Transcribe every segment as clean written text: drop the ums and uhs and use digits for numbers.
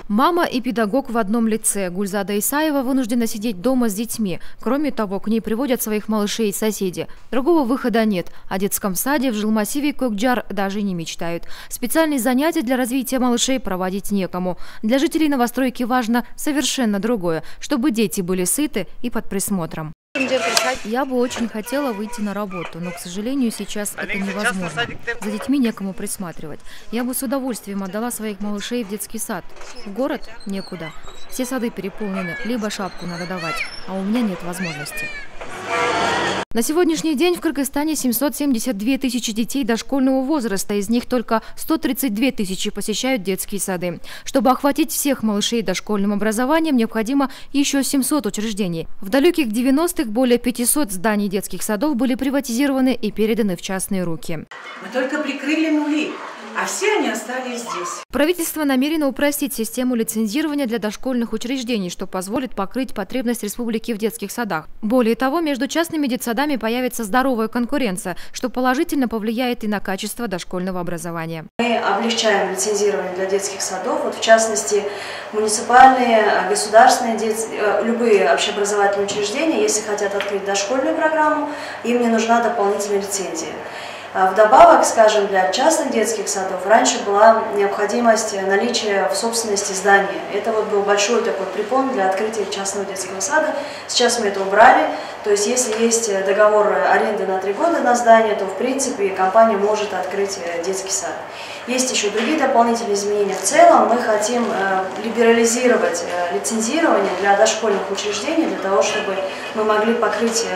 Мама и педагог в одном лице. Гульзада Исаева вынуждена сидеть дома с детьми. Кроме того, к ней приводят своих малышей и соседи. Другого выхода нет. О детском саде в жилмассиве Кокджар даже не мечтают. Специальные занятия для развития малышей проводить некому. Для жителей новостройки важно совершенно другое, чтобы дети были сыты и под присмотром. Я бы очень хотела выйти на работу, но, к сожалению, сейчас это невозможно. За детьми некому присматривать. Я бы с удовольствием отдала своих малышей в детский сад. В город некуда. Все сады переполнены, либо шапку надо давать, а у меня нет возможности. На сегодняшний день в Кыргызстане 772 тысячи детей дошкольного возраста, из них только 132 тысячи посещают детские сады. Чтобы охватить всех малышей дошкольным образованием, необходимо еще 700 учреждений. В далеких 90-х более 500 зданий детских садов были приватизированы и переданы в частные руки. Мы только прикрыли нули, а все они остались здесь. Правительство намерено упростить систему лицензирования для дошкольных учреждений, что позволит покрыть потребность республики в детских садах. Более того, между частными детсадами появится здоровая конкуренция, что положительно повлияет и на качество дошкольного образования. Мы облегчаем лицензирование для детских садов, в частности, муниципальные, государственные, любые общеобразовательные учреждения, если хотят открыть дошкольную программу, им не нужна дополнительная лицензия. Вдобавок, скажем, для частных детских садов раньше была необходимость наличия в собственности здания. Это был большой такой препон для открытия частного детского сада. Сейчас мы это убрали. То есть, если есть договор аренды на 3 года на здание, то, в принципе, компания может открыть детский сад. Есть еще другие дополнительные изменения. В целом мы хотим либерализировать лицензирование для дошкольных учреждений, для того, чтобы мы могли покрыть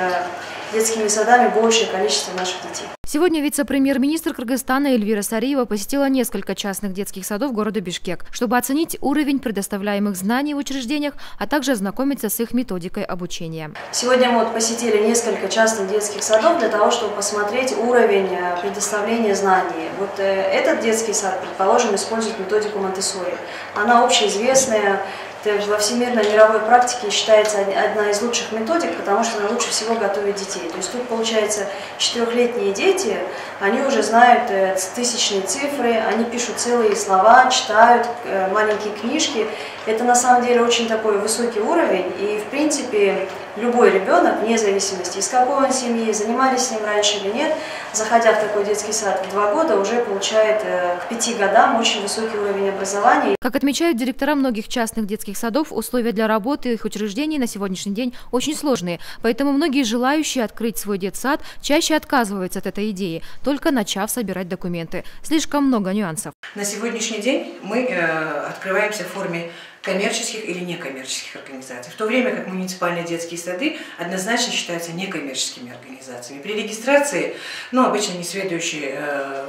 детскими садами большее количество наших детей. Сегодня вице-премьер-министр Кыргызстана Эльвира Сариева посетила несколько частных детских садов города Бишкек, чтобы оценить уровень предоставляемых знаний в учреждениях, а также ознакомиться с их методикой обучения. Сегодня мы посетили несколько частных детских садов для того, чтобы посмотреть уровень предоставления знаний. Этот детский сад, предположим, использует методику Монтессори. Она общеизвестная. Во всемирной мировой практике считается одна из лучших методик, потому что она лучше всего готовит детей. То есть тут, получается, 4-летние дети, они уже знают тысячные цифры, они пишут целые слова, читают маленькие книжки. Это на самом деле очень такой высокий уровень, и в принципе любой ребенок, вне зависимости, из какой он семьи, занимались с ним раньше или нет, заходя в такой детский сад в 2 года, уже получает к 5 годам очень высокий уровень образования. Как отмечают директора многих частных детских садов, условия для работы их учреждений на сегодняшний день очень сложные. Поэтому многие желающие открыть свой детсад чаще отказываются от этой идеи, только начав собирать документы. Слишком много нюансов. На сегодняшний день мы открываемся в форме коммерческих или некоммерческих организаций, в то время как муниципальные детские сады однозначно считаются некоммерческими организациями. При регистрации, обычно не сведущие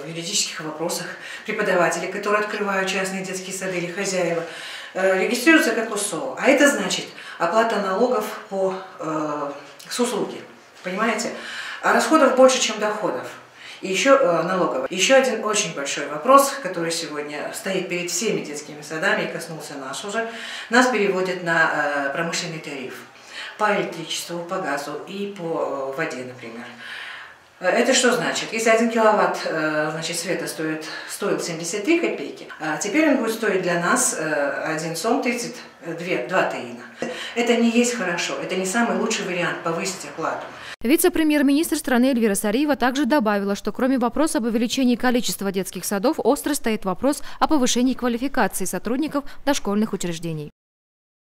в юридических вопросах преподаватели, которые открывают частные детские сады или хозяева, регистрируются как УСО, а это значит оплата налогов с услуги, понимаете? А расходов больше, чем доходов. И еще налоговая. Еще один очень большой вопрос, который сегодня стоит перед всеми детскими садами и коснулся нас уже. Нас переводят на промышленный тариф по электричеству, по газу и по воде, например. Это что значит? Если 1 киловатт света стоил 73 копейки, теперь он будет стоить для нас 1 сом 32 тиына. Это не есть хорошо, это не самый лучший вариант повысить оплату. Вице-премьер-министр страны Эльвира Сариева также добавила, что кроме вопроса об увеличении количества детских садов, остро стоит вопрос о повышении квалификации сотрудников дошкольных учреждений.